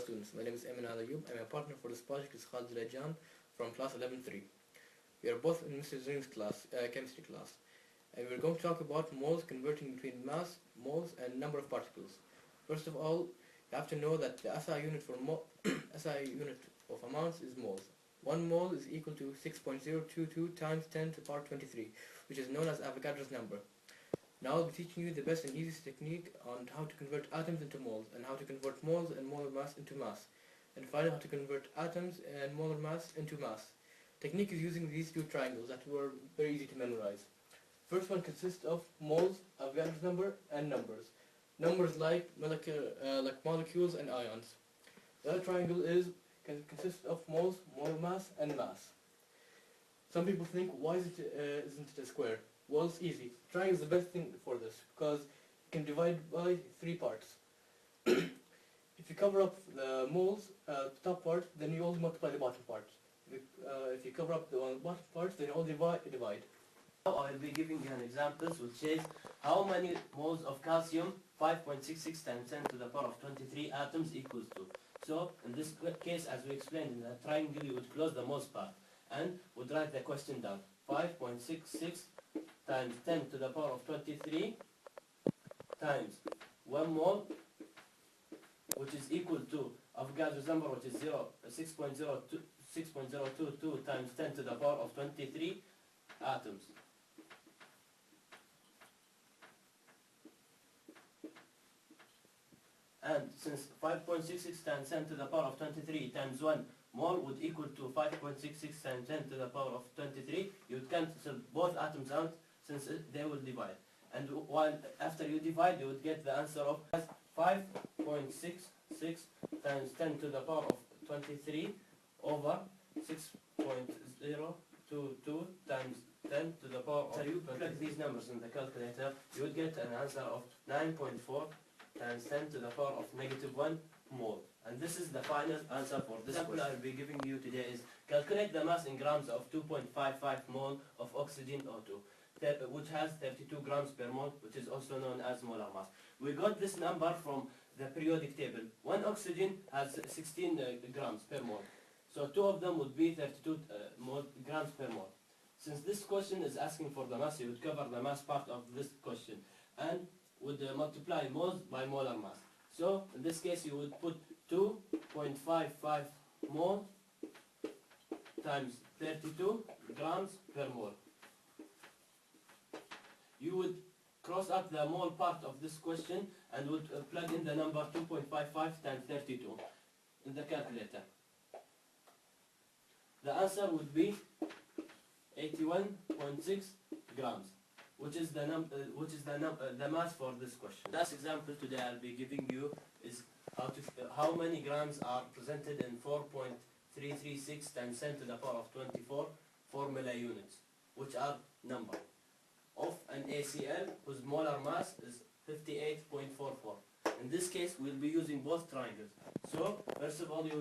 students. My name is Emin Alayub. I'm a partner for this project is Khalid Rajan from class 11-3. We are both in Mr. Zring's class, chemistry class. And we're going to talk about moles converting between mass, moles, and number of particles. First of all, you have to know that the SI unit for SI unit of amounts is moles. 1 mole is equal to 6.022 times 10 to the power 23, which is known as Avogadro's number. Now I'll be teaching you the best and easiest technique on how to convert atoms into moles, and how to convert moles and molar mass into mass, and finally how to convert atoms and molar mass into mass. Technique is using these two triangles that were very easy to memorize. First one consists of moles, Avogadro's number, and numbers. Numbers like molecules and ions. The other triangle consists of moles, molar mass, and mass. Some people think, why isn't it a square? Well, it's easy. Triangle is the best thing for this because you can divide by 3 parts. If you cover up the moles, the top part, then you only multiply the bottom part. If you cover up the bottom part, then you only divide. Now I will be giving you an example which says how many moles of calcium 5.66 times 10 to the power of 23 atoms equals to. So in this case, as we explained in the triangle, you would close the moles part and would write the question down. 5.66 times 10 to the power of 23 times 1 mole, which is equal to Avogadro's number, which is 6.022 times 10 to the power of 23 atoms. And since 5.66 times 10 to the power of 23 times 1 mole would equal to 5.66 times 10 to the power of 23, you would cancel both atoms out since they will divide. And while after you divide, you would get the answer of 5.66 times 10 to the power of 23 over 6.022 times 10 to the power of 23. You plug these numbers in the calculator, you would get an answer of 9.4 times 10 to the power of -1 mole. And this is the final answer for this example I will be giving you today is calculate the mass in grams of 2.55 mole of oxygen O2, which has 32 grams per mole, which is also known as molar mass. We got this number from the periodic table. One oxygen has 16 grams per mole. So 2 of them would be 32 grams per mole. Since this question is asking for the mass, you would cover the mass part of this question and would multiply moles by molar mass. So in this case you would put 2.55 mole times 32 grams per mole. You would cross out the mole part of this question and would plug in the number 2.55 times 32 in the calculator. The answer would be 81.6 grams, which is the mass for this question. Last example today I'll be giving you is how many grams are presented in 4.336 times 10 to the power of 24 formula units, which are number of an ACl whose molar mass is 58.44. In this case, we'll be using both triangles. So, first of all, you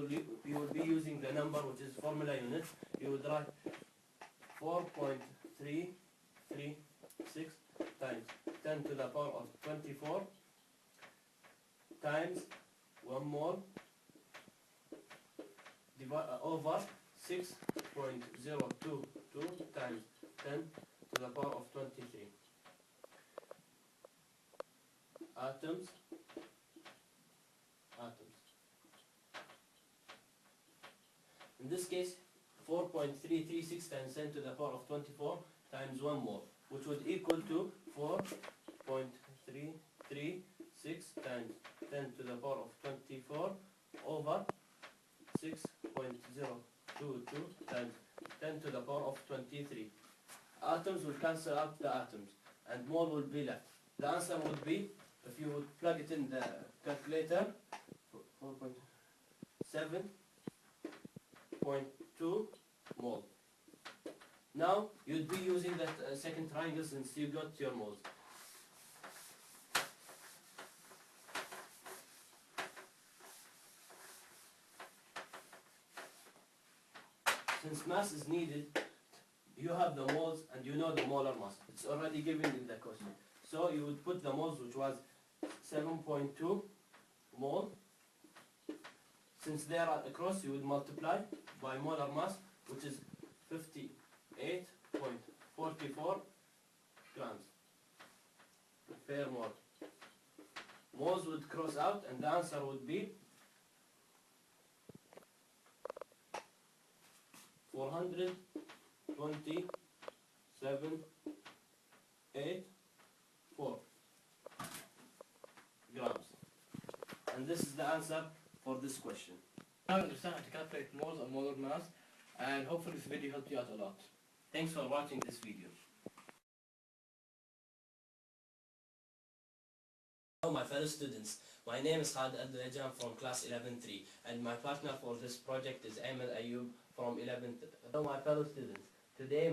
will be using the number which is formula units. You would write 4.336 times 10 to the power of 24 times 1 mole over 6.022 times 10 to the power of 23. Atoms. In this case, 4.336 times 10 to the power of 24 times 1 mole, which would equal to 4.336 times 10 to the power of 24 over 6.022 times 10 to the power of 23. Atoms will cancel out the atoms and mole will be left. The answer would be, if you would plug it in the calculator, 4.7.2 mole. Now you'd be using that second triangle since you got your moles. Since mass is needed, you have the moles and you know the molar mass. It's already given in the question. So you would put the moles, which was 7.2 mole, Since they are across, you would multiply by molar mass, which is 58.44 grams per mole. Moles would cross out, and the answer would be 427.84 grams. And this is the answer for this question. Now you understand how to calculate moles or molar mass, and hopefully this video helped you out a lot. Thanks for watching this video. Hello my fellow students, my name is Khalid Abdulajam from class 11-3 and my partner for this project is Emil Ayub from 11th. Hello my fellow students, today